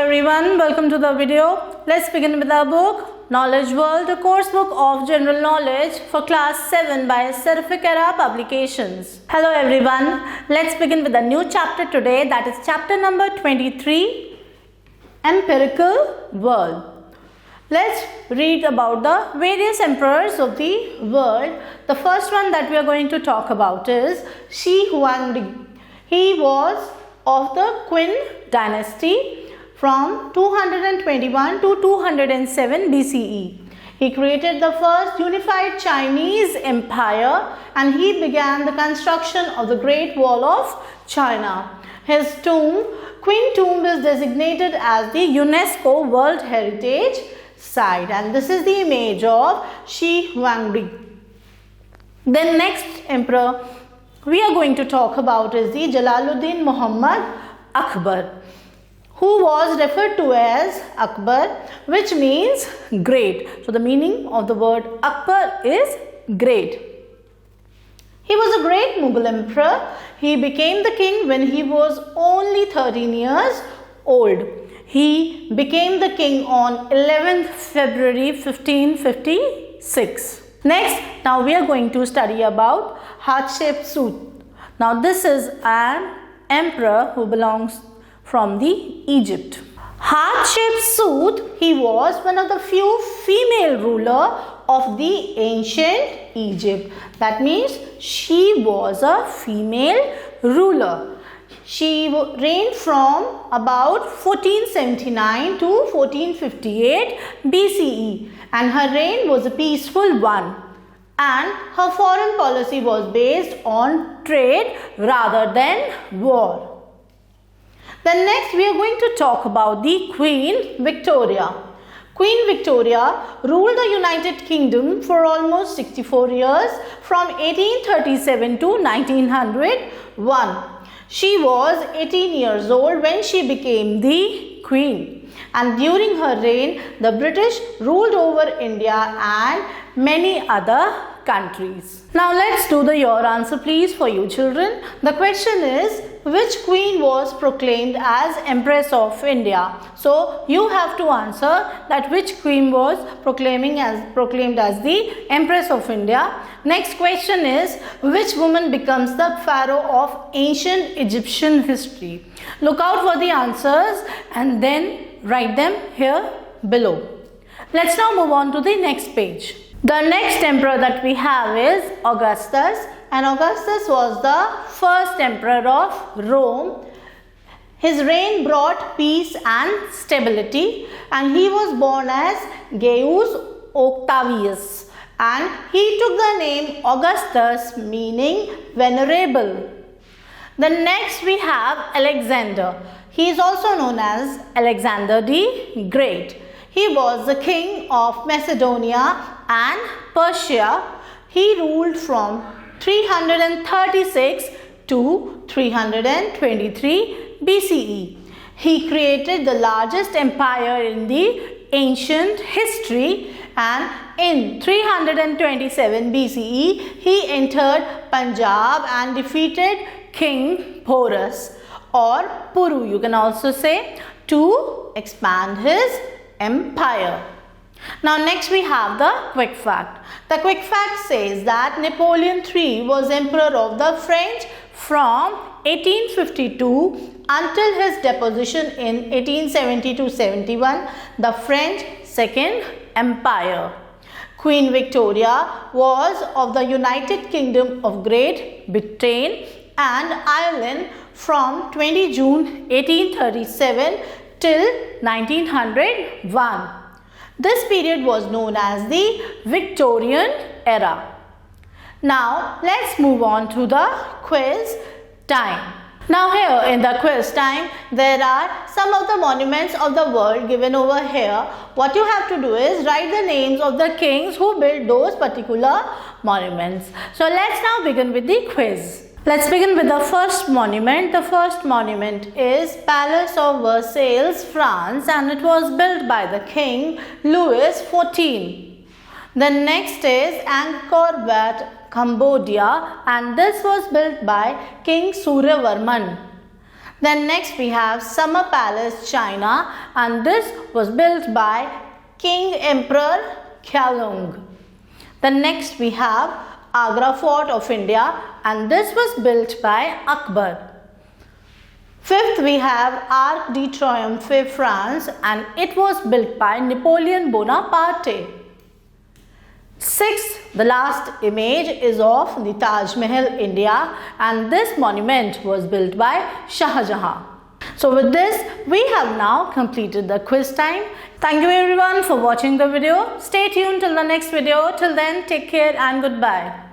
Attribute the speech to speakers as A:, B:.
A: everyone, welcome to the video. Let's begin with our book Knowledge World, a course book of general knowledge for class 7 by Seraphic Era Publications. Hello everyone, let's begin with a new chapter today, that is chapter number 23, Empirical World. Let's read about the various emperors of the world. The first one that we are going to talk about is Shi Huangdi. He was of the Qin dynasty from 221 to 207 BCE. He created the first unified Chinese empire and he began the construction of the Great Wall of China. His tomb, Qin tomb, is designated as the UNESCO World Heritage Site, and this is the image of Shi Huangdi. The next emperor we are going to talk about is the Jalaluddin Muhammad Akbar, who was referred to as Akbar, which means great. So the meaning of the word Akbar is great. He was a great Mughal emperor. He became the king when he was only 13 years old. He became the king on 11th February 1556. Next, now we are going to study about Hatshepsut. Now this is an emperor who belongs from the Egypt. Hatshepsut, he was one of the few female ruler of the ancient Egypt. That means she was a female ruler. She reigned from about 1479 to 1458 BCE, and her reign was a peaceful one, and her foreign policy was based on trade rather than war. Then next we are going to talk about the Queen Victoria. Queen Victoria ruled the United Kingdom for almost 64 years from 1837 to 1901. She was 18 years old when she became the queen, and during her reign the British ruled over India and many other countries. Now let's do the your answer please for you children. The question is, which queen was proclaimed as Empress of India? So you have to answer that which queen was proclaimed as the Empress of India. Next question is, which woman becomes the pharaoh of ancient Egyptian history? Look out for the answers and then write them here below. Let's now move on to the next page. The next emperor that we have is Augustus, and Augustus was the first emperor of Rome. His reign brought peace and stability, and he was born as Gaius Octavius, and he took the name Augustus, meaning venerable. The next we have Alexander. He is also known as Alexander the Great. He was the king of Macedonia and Persia. He ruled from 336 to 323 BCE. He created the largest empire in the ancient history, and in 327 BCE he entered Punjab and defeated King Porus, or Puru you can also say, to expand his empire. Now next we have the quick fact. The quick fact says that Napoleon III was emperor of the French from 1852 until his deposition in 1870-71, the French Second Empire. Queen Victoria was of the United Kingdom of Great Britain and Ireland from 20 June 1837 till 1901. This period was known as the Victorian era. Now let's move on to the quiz time. Now here in the quiz time, there are some of the monuments of the world given over here. What you have to do is write the names of the kings who built those particular monuments. So let's now begin with the quiz. Let's begin with the first monument. The first monument is Palace of Versailles, France, and it was built by the King Louis XIV. The next is Angkor Wat, Cambodia, and this was built by King Suryavarman. Then next we have Summer Palace, China, and this was built by King Emperor Kyaolong. Then next we have Agra Fort of India, and this was built by Akbar. Fifth we have Arc de Triomphe, France, and it was built by Napoleon Bonaparte. Sixth, the last image is of the Taj Mahal, India, and this monument was built by Shah Jahan. So with this, we have now completed the quiz time. Thank you everyone for watching the video. Stay tuned till the next video. Till then, take care and goodbye.